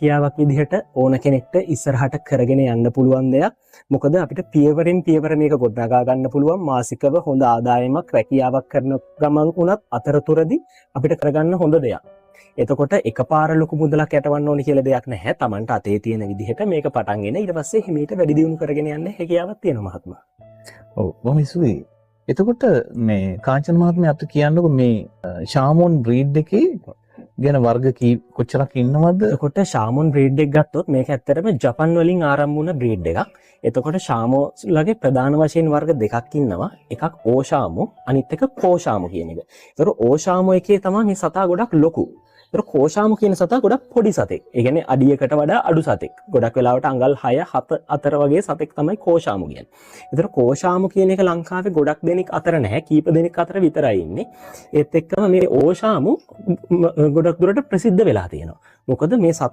රැකියාවක් විදිහට ඕන කෙනෙක්ට ඉස්සරහට කරගෙන යන්න පුළුවන් දෙයක්. මොකද අපිට පියවරෙන් පියවර මේක ගොඩනගා ගන්න පුළුවන්. මාසිකව හොඳ ආදායමක් රැකියාවක් කරන ගමන් උනත් අතරතුරදී අපිට කරගන්න හොඳ දෙයක්. එතකොට එකපාර ලොකු මුදලක් යටවන්න ඕනි කියලා දෙයක් නැහැ. Tamanට අතේ තියෙන විදිහට මේක පටන්ගෙන ඊට පස්සේ හිමීට වැඩි දියුණු කරගෙන යන්න හැකියාවක් තියෙනවා මහත්මයා. ඔව් බොහොම ස්තුතියි. එතකොට මේ කාංචන මහත්මයා අත කියන්නකො මේ ශාමොන් බ්‍රීඩ් එකේ ගැන වර්ග කොච්චරක් ඉන්නවද? එතකොට ශාමොන් බ්‍රීඩ් එක ගත්තොත් මේක ඇත්තටම ජපන් වලින් ආරම්භ වුණ බ්‍රීඩ් එකක්. එතකොට ශාමෝලගේ ප්‍රධාන වශයෙන් වර්ග දෙකක් ඉන්නවා. එකක් ඕෂාමෝ අනිත් එක කෝෂාමෝ කියන එක. එතකොට ඕෂාමෝ එකේ තමයි මේ සතා ගොඩක් ලොකු. ඒතර කෝෂාමෝ කියන සතා ගොඩක් පොඩි සතෙක්. ඒ කියන්නේ අඩියකට වඩා අඩු සතෙක්. ගොඩක් වෙලාවට අඟල් 6 7 අතර වගේ සතෙක් තමයි කෝෂාමෝ කියන්නේ. ඒතර කෝෂාමෝ කියන එක ලංකාවේ ගොඩක් දෙනෙක් අතර නැහැ. කීප දෙනෙක් අතර විතරයි ඉන්නේ. ඒත් එක්කම මේ ඕෂාමෝ ගොඩක් දුරට ප්‍රසිද්ධ වෙලා තියෙනවා. මොකද මේ සතා